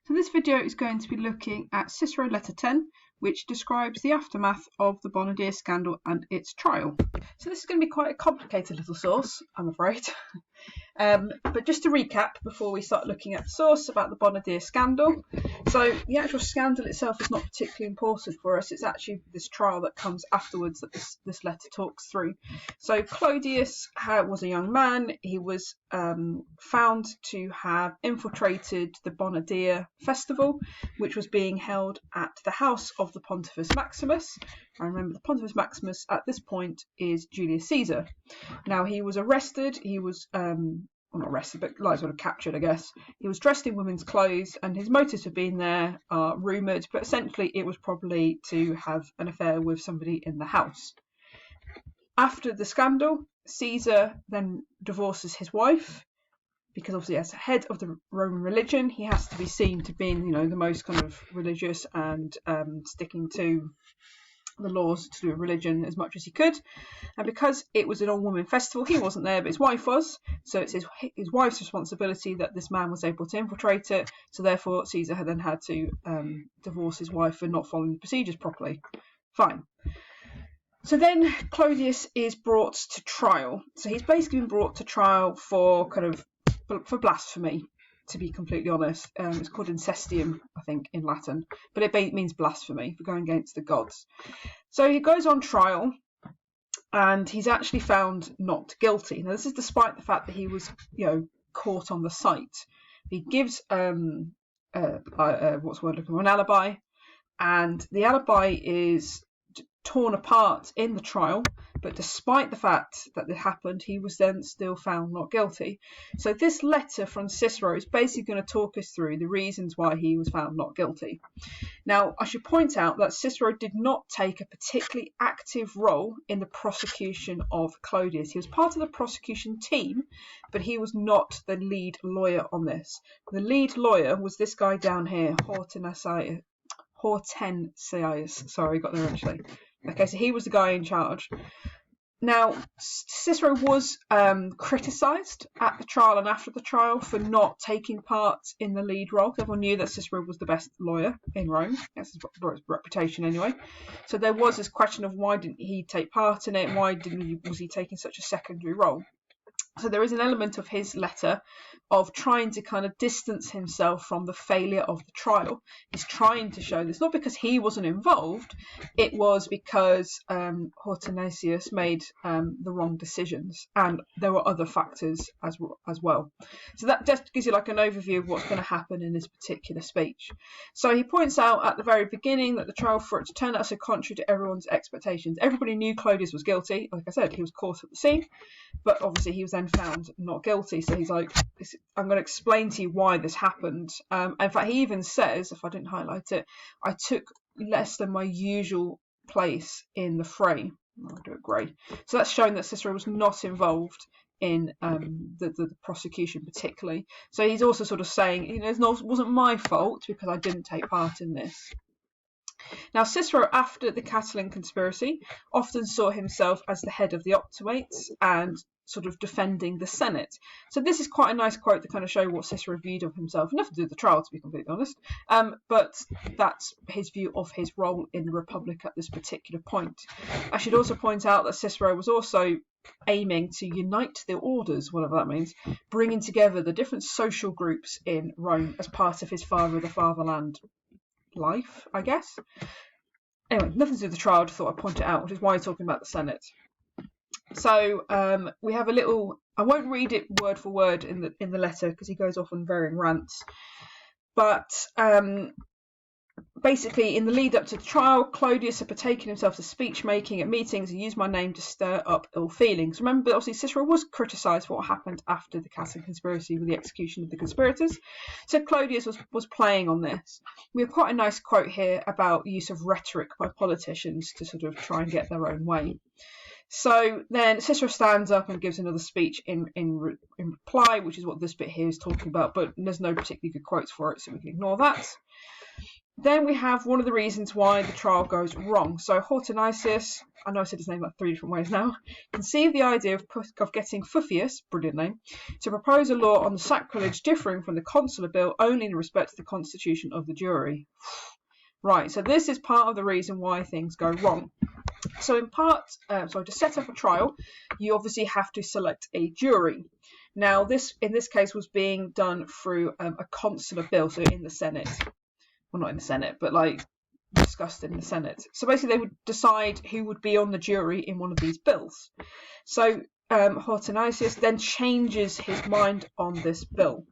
So this video is going to be looking at Cicero letter 10, which describes the aftermath of the Bona Dea scandal and its trial. So this is going to be quite a complicated little source, I'm afraid. But just to recap before we start looking at the source about the Bona Dea scandal. So the actual scandal itself is not particularly important for us. It's actually this trial that comes afterwards that this letter talks through. So Clodius was a young man. He was found to have infiltrated the Bona Dea festival, which was being held at the house of the Pontifex Maximus. I remember the Pontifex Maximus at this point is Julius Caesar. Now he was arrested. He was well, not arrested, but like sort of captured, I guess. He was dressed in women's clothes, and his motives for being there are rumoured, but essentially it was probably to have an affair with somebody in the house. After the scandal, Caesar then divorces his wife, because obviously as head of the Roman religion, he has to be seen to being, the most kind of religious and sticking to the laws to do with religion as much as he could. And because it was an all-woman festival, he wasn't there, but his wife was. So it's his wife's responsibility that this man was able to infiltrate it. So therefore, Caesar had then had to divorce his wife for not following the procedures properly. Fine. So then Clodius is brought to trial. So he's basically been brought to trial for for blasphemy, to be completely honest. It's called incestium, I think, in Latin, but it means blasphemy, for going against the gods. So he goes on trial, and he's actually found not guilty. Now, this is despite the fact that he was, caught on the site. He gives an alibi, and the alibi is torn apart in the trial, but despite the fact that it happened, he was then still found not guilty. So this letter from Cicero is basically going to talk us through the reasons why he was found not guilty. Now, I should point out that Cicero did not take a particularly active role in the prosecution of Clodius. He was part of the prosecution team, but he was not the lead lawyer on this. The lead lawyer was this guy down here, Hortensius. Sorry, got there eventually. Okay, so he was the guy in charge. Now, Cicero was criticised at the trial and after the trial for not taking part in the lead role. Everyone knew that Cicero was the best lawyer in Rome. That's his reputation anyway. So there was this question of why didn't he take part in it? Why was he taking such a secondary role? So there is an element of his letter of trying to kind of distance himself from the failure of the trial. He's trying to show this, not because he wasn't involved, it was because Hortensius made the wrong decisions, and there were other factors as well. So that just gives you like an overview of what's going to happen in this particular speech. So he points out at the very beginning that the trial for it to turn out so contrary to everyone's expectations. Everybody knew Clodius was guilty. Like I said, he was caught at the scene, but obviously he was then found not guilty. So he's like, I'm going to explain to you why this happened. In fact, he even says, if I didn't highlight it, I took less than my usual place in the fray. I'll do it grey. So that's showing that Cicero was not involved in the prosecution particularly. So he's also sort of saying, it wasn't my fault because I didn't take part in this. Now, Cicero, after the Catiline conspiracy, often saw himself as the head of the Optimates and sort of defending the Senate. So this is quite a nice quote to kind of show what Cicero viewed of himself. Nothing to do with the trial, to be completely honest, but that's his view of his role in the Republic at this particular point. I should also point out that Cicero was also aiming to unite the orders, whatever that means, bringing together the different social groups in Rome as part of his Father of the Fatherland life, I guess. Anyway, nothing to do with the trial, I just thought I'd point it out, which is why he's talking about the Senate. So we have a little, I won't read it word for word in the letter because he goes off on varying rants, but basically in the lead up to the trial, Clodius had partaken himself to speech making at meetings and used my name to stir up ill feelings. Remember, obviously Cicero was criticised for what happened after the Catiline conspiracy with the execution of the conspirators. So Clodius was playing on this. We have quite a nice quote here about the use of rhetoric by politicians to sort of try and get their own way. So then Cicero stands up and gives another speech in reply, which is what this bit here is talking about, but there's no particularly good quotes for it, so we can ignore that. Then we have one of the reasons why the trial goes wrong. So Hortensius, I know I said his name like 3 different ways now, conceived the idea of getting Fufius, brilliant name, to propose a law on the sacrilege differing from the consular bill only in respect to the constitution of the jury. Right, so this is part of the reason why things go wrong. So in part, to set up a trial, you obviously have to select a jury. Now, this in this case was being done through a consular bill, so in the Senate. Well, not in the Senate, but like discussed in the Senate. So basically they would decide who would be on the jury in one of these bills. So Hortensius then changes his mind on this bill.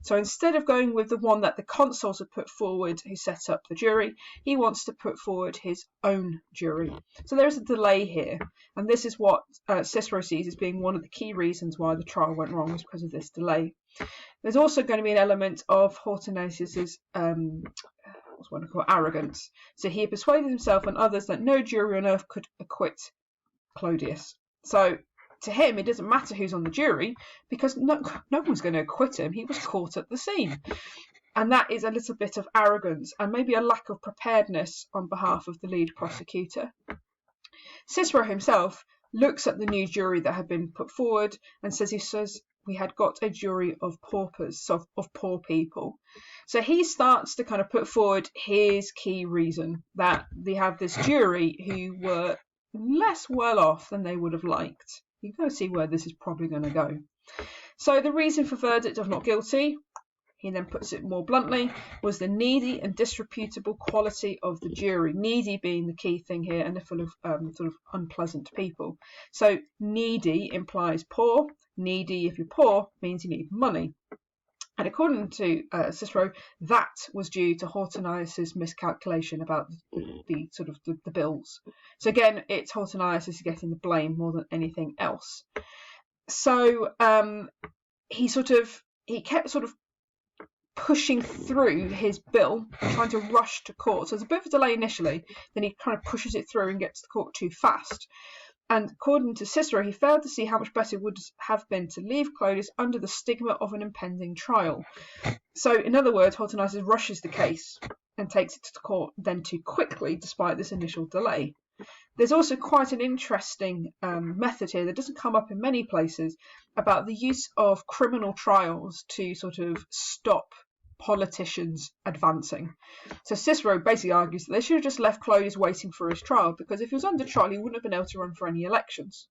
So instead of going with the one that the consuls had put forward who set up the jury, he wants to put forward his own jury. So there is a delay here, and this is what Cicero sees as being one of the key reasons why the trial went wrong, was because of this delay. There's also going to be an element of Hortensius's arrogance. So he persuaded himself and others that no jury on earth could acquit Clodius. So to him, it doesn't matter who's on the jury because no one's going to acquit him. He was caught at the scene. And that is a little bit of arrogance and maybe a lack of preparedness on behalf of the lead prosecutor. Cicero himself looks at the new jury that had been put forward and says we had got a jury of paupers, of poor people. So he starts to kind of put forward his key reason that they have this jury who were less well off than they would have liked. You can see where this is probably going to go. So the reason for verdict of not guilty, he then puts it more bluntly, was the needy and disreputable quality of the jury. Needy being the key thing here, and they're full of sort of unpleasant people. So needy implies poor. Needy, if you're poor, means you need money. And according to Cicero, that was due to Hortensius' miscalculation about the bills. So again, it's Hortensius getting the blame more than anything else. So he kept sort of pushing through his bill, trying to rush to court. So there's a bit of a delay initially, then he kind of pushes it through and gets to court too fast. And according to Cicero, he failed to see how much better it would have been to leave Clodius under the stigma of an impending trial. So, in other words, Hortensius rushes the case and takes it to court then too quickly, despite this initial delay. There's also quite an interesting method here that doesn't come up in many places about the use of criminal trials to sort of stop politicians advancing. So Cicero basically argues that they should have just left Clodius waiting for his trial, because if he was under trial he wouldn't have been able to run for any elections.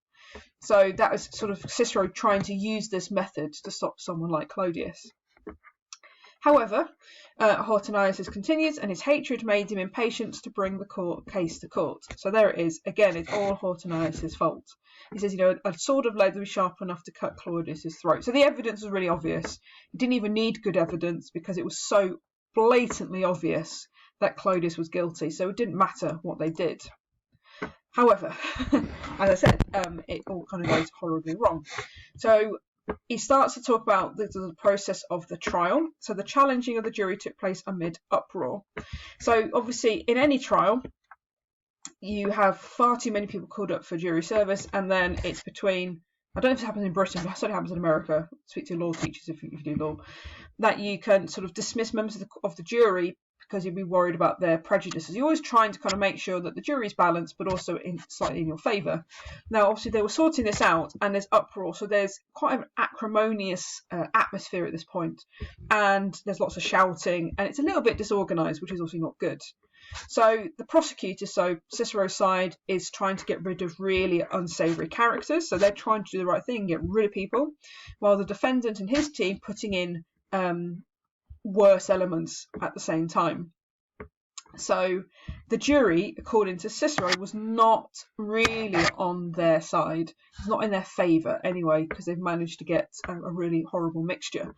So that was sort of Cicero trying to use this method to stop someone like Clodius. However, Hortensius continues, and his hatred made him impatient to bring the case to court. So there it is. Again, it's all Hortensius' fault. He says, a sword of lead would be sharp enough to cut Clodius' throat. So the evidence was really obvious. He didn't even need good evidence because it was so blatantly obvious that Clodius was guilty. So it didn't matter what they did. However, as I said, it all kind of goes horribly wrong. So he starts to talk about the process of the trial. So the challenging of the jury took place amid uproar. So obviously in any trial, you have far too many people called up for jury service, and then it's between, I don't know if it happens in Britain, but it certainly happens in America, speak to law teachers if you do law, that you can sort of dismiss members of the jury because you'd be worried about their prejudices. You're always trying to kind of make sure that the jury is balanced, but also slightly in your favour. Now, obviously, they were sorting this out, and there's uproar, so there's quite an acrimonious atmosphere at this point, and there's lots of shouting, and it's a little bit disorganised, which is obviously not good. So the prosecutor, so Cicero's side, is trying to get rid of really unsavoury characters, so they're trying to do the right thing and get rid of people, while the defendant and his team putting in worse elements at the same time. So the jury, according to Cicero, was not really on their side. It's not in their favour anyway, because they've managed to get a really horrible mixture.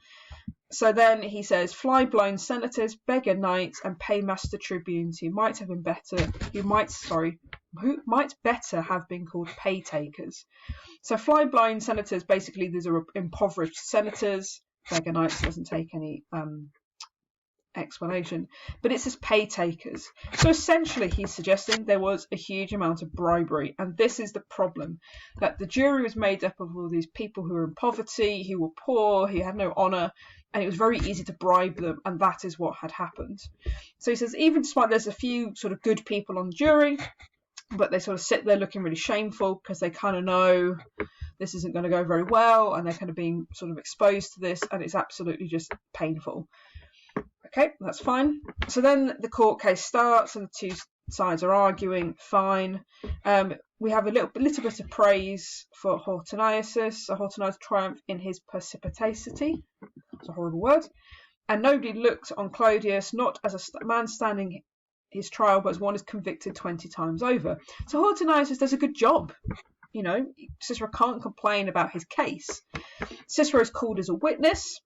So then he says, fly-blown senators, beggar knights, and paymaster tribunes who might better have been called pay takers. So fly-blown senators, basically these are impoverished senators. Beggar knights doesn't take any explanation, but it says pay takers. So essentially he's suggesting there was a huge amount of bribery, and this is the problem, that the jury was made up of all these people who were in poverty, who were poor, who had no honour, and it was very easy to bribe them, and that is what had happened. So he says, even despite there's a few sort of good people on the jury, but they sort of sit there looking really shameful because they kind of know this isn't going to go very well, and they're kind of being sort of exposed to this, and it's absolutely just painful. Okay, that's fine. So then the court case starts, and the two sides are arguing. Fine. We have a little bit of praise for Hortonius, a Hortonius triumph in his perspicacity. It's a horrible word. And nobody looked on Clodius not as a man standing his trial, but as one is convicted 20 times over. So Hortonius does a good job. You know, Cicero can't complain about his case. Cicero is called as a witness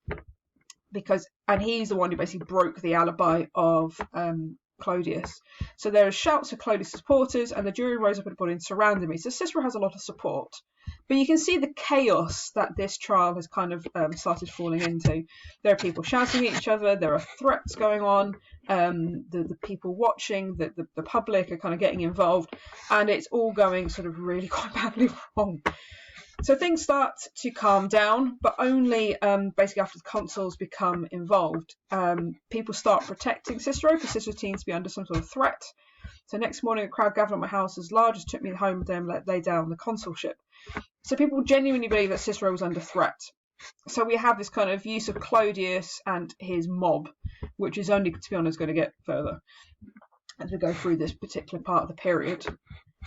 and he's the one who basically broke the alibi of Clodius. So there are shouts of Clodius supporters, and the jury rose up and put in surrounding me. So Cicero has a lot of support. But you can see the chaos that this trial has kind of started falling into. There are people shouting at each other. There are threats going on. The people watching, the public are kind of getting involved. And it's all going sort of really quite badly wrong. So things start to calm down, but only basically after the consuls become involved. People start protecting Cicero because Cicero seems to be under some sort of threat. So next morning, a crowd gathered at my house as large as took me home with them, lay down the consulship. So people genuinely believe that Cicero was under threat. So we have this kind of use of Clodius and his mob, which is only, to be honest, going to get further as we go through this particular part of the period.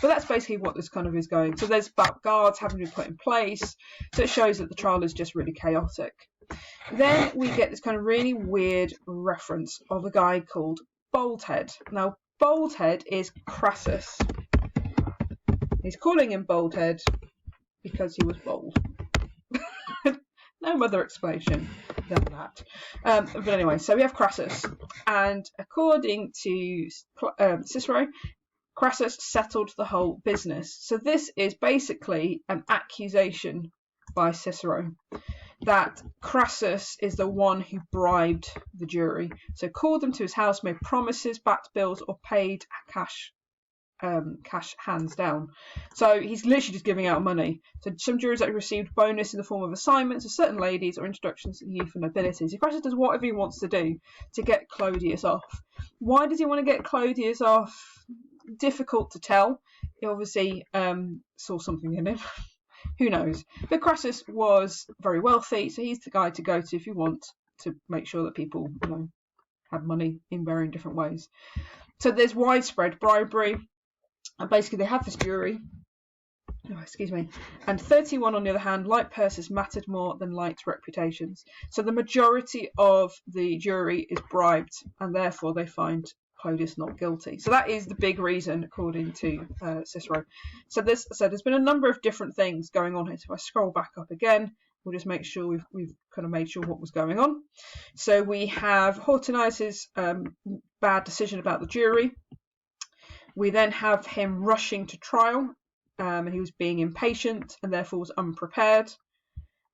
But that's basically what this kind of is going. So there's guards having to be put in place. So it shows that the trial is just really chaotic. Then we get this kind of really weird reference of a guy called Baldhead. Now, Baldhead is Crassus. He's calling him Baldhead because he was bald. No other explanation than that. But anyway, so we have Crassus. And according to Cicero, Crassus settled the whole business. So this is basically an accusation by Cicero that Crassus is the one who bribed the jury. So called them to his house, made promises, backed bills, or paid cash hands down. So he's literally just giving out money. So some jurors that received bonus in the form of assignments of certain ladies or introductions to youth and nobility. So Crassus does whatever he wants to do to get Clodius off. Why does he want to get Clodius off? Difficult to tell. He obviously saw something in him. Who knows? But Crassus was very wealthy, so he's the guy to go to if you want to make sure that people, you know, have money in varying different ways. So there's widespread bribery, and basically they have this jury. And 31, on the other hand, light purses mattered more than light reputations. So the majority of the jury is bribed, and therefore they find Clodius not guilty. So that is the big reason, according to Cicero. So there's been a number of different things going on here. So if I scroll back up again, we'll just make sure we've kind of made sure what was going on. So we have Hortonius's bad decision about the jury. We then have him rushing to trial, and he was being impatient and therefore was unprepared.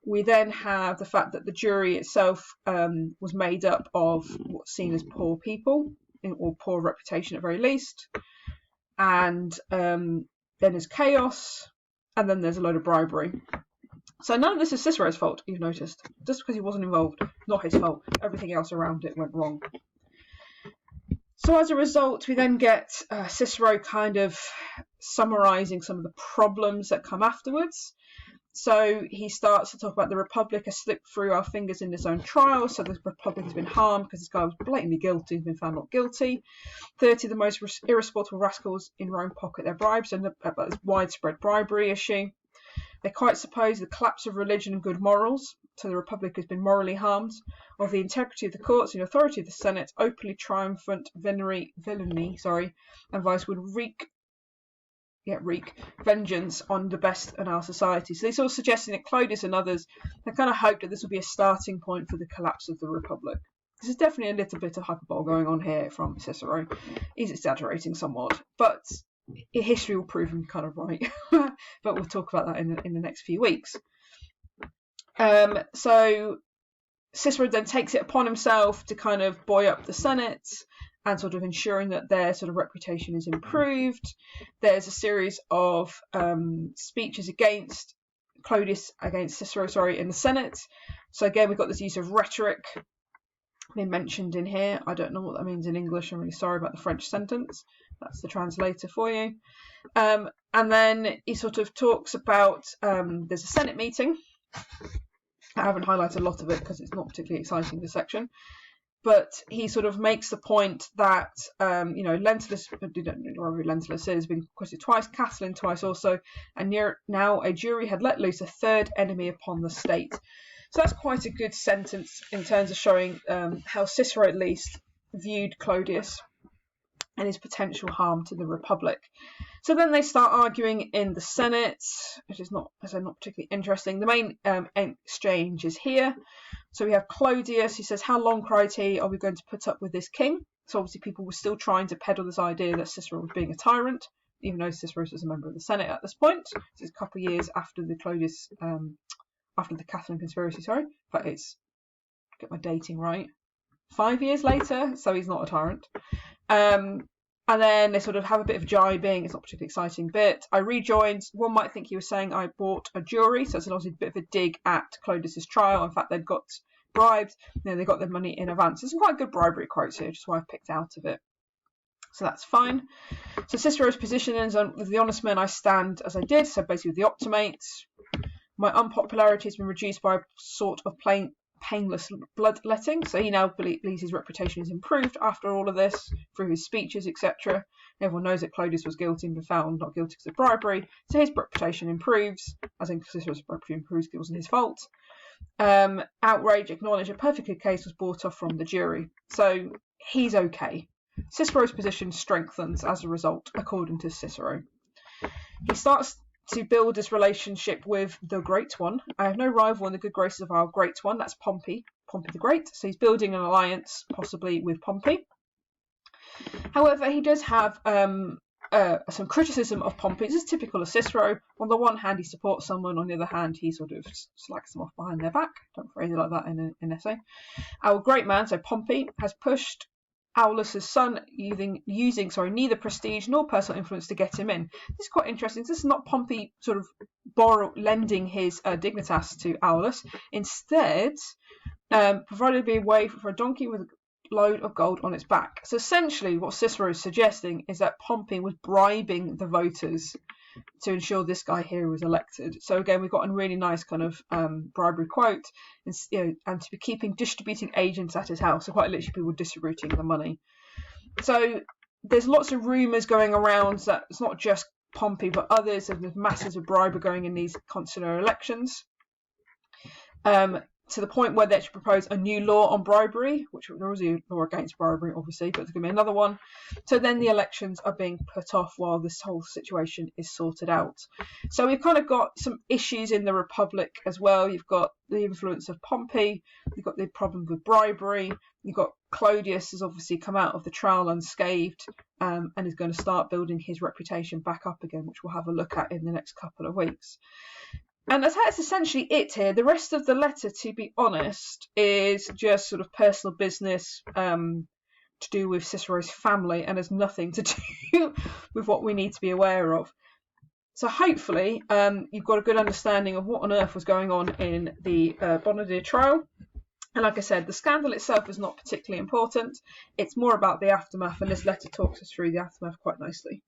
We then have the fact that the jury itself was made up of what's seen as poor people, or poor reputation at very least. And then there's chaos, and then there's a load of bribery. So none of this is Cicero's fault, you've noticed. Just because he wasn't involved, not his fault. Everything else around it went wrong. So as a result, we then get Cicero kind of summarising some of the problems that come afterwards. So he starts to talk about the Republic has slipped through our fingers in its own trial. So the Republic has been harmed because this guy was blatantly guilty and been found not guilty. 30 of the most irresponsible rascals in Rome pocket their bribes, and there's widespread bribery issue. They quite suppose the collapse of religion and good morals, so the Republic has been morally harmed, of the integrity of the courts and authority of the Senate, openly triumphant villainy, and vice would wreak vengeance on the best in our society. So they're sort of suggesting that Clodius and others have kind of hoped that this will be a starting point for the collapse of the Republic. This is definitely a little bit of hyperbole going on here from Cicero. He's exaggerating somewhat, but history will prove him kind of right. But we'll talk about that in the next few weeks. So Cicero then takes it upon himself to kind of buoy up the Senate and sort of ensuring that their sort of reputation is improved. There's a series of speeches against Clodius, against Cicero, in the Senate. So again, we've got this use of rhetoric being mentioned in here. I don't know what that means in English. I'm really sorry about the French sentence. That's the translator for you. And then he sort of talks about there's a Senate meeting. I haven't highlighted a lot of it because it's not particularly exciting, this section. But he sort of makes the point that, Lentulus, I don't know who Lentulus is, been acquitted twice, Catiline twice also, and now a jury had let loose a third enemy upon the state. So that's quite a good sentence in terms of showing how Cicero at least viewed Clodius and his potential harm to the Republic. So then they start arguing in the Senate, which is not particularly interesting. The main exchange is here. So we have Clodius, he says, "How long," cried he, "are we going to put up with this king?" So obviously people were still trying to peddle this idea that Cicero was being a tyrant, even though Cicero was a member of the Senate at this point. This is a couple of years after the after the Catiline conspiracy, but it's, get my dating right, 5 years later, so he's not a tyrant. And then they sort of have a bit of jibing. It's not a particularly exciting bit. I rejoined. One might think he was saying I bought a jury, so it's obviously a bit of a dig at Clodius's trial. In fact, they'd got bribed. They got their money in advance. There's some quite good bribery quotes here, which is why I've picked out of it. So that's fine. So Cicero's position is, with the honest men I stand as I did, so basically with the optimates. My unpopularity has been reduced by a sort of painless bloodletting. So he now believes his reputation is improved after all of this through his speeches, etc. Everyone knows that Clodius was guilty and been found not guilty because of bribery. So his reputation improves. As in Cicero's reputation improves, it wasn't his fault. Outrage, acknowledged, a perfect good case was brought off from the jury. So he's okay. Cicero's position strengthens as a result, according to Cicero. He starts to build this relationship with the Great One. I have no rival in the good graces of our Great One. That's Pompey the Great. So he's building an alliance, possibly with Pompey. However, he does have some criticism of Pompey. This is typical of Cicero. On the one hand, he supports someone. On the other hand, he sort of slacks them off behind their back. Don't phrase it like that in an essay. Our great man, so Pompey, has pushed Aulus' son using neither prestige nor personal influence to get him in. This is quite interesting. This is not Pompey sort of lending his dignitas to Aulus. Instead, provided be a way for a donkey with a load of gold on its back. So essentially what Cicero is suggesting is that Pompey was bribing the voters to ensure this guy here was elected. So again, we've got a really nice kind of bribery quote, and to be distributing agents at his house. So quite literally people distributing the money. So there's lots of rumours going around that it's not just Pompey but others, and there's masses of bribery going in these consular elections. To the point where they actually propose a new law on bribery, which there was a law against bribery, obviously, but there's going to be another one. So then the elections are being put off while this whole situation is sorted out. So we've kind of got some issues in the Republic as well. You've got the influence of Pompey, you've got the problem with bribery, you've got Clodius has obviously come out of the trial unscathed, and is going to start building his reputation back up again, which we'll have a look at in the next couple of weeks. And that's essentially it here. The rest of the letter, to be honest, is just sort of personal business to do with Cicero's family, and has nothing to do with what we need to be aware of. So hopefully you've got a good understanding of what on earth was going on in the Bona Dea trial. And like I said, the scandal itself is not particularly important. It's more about the aftermath, and this letter talks us through the aftermath quite nicely.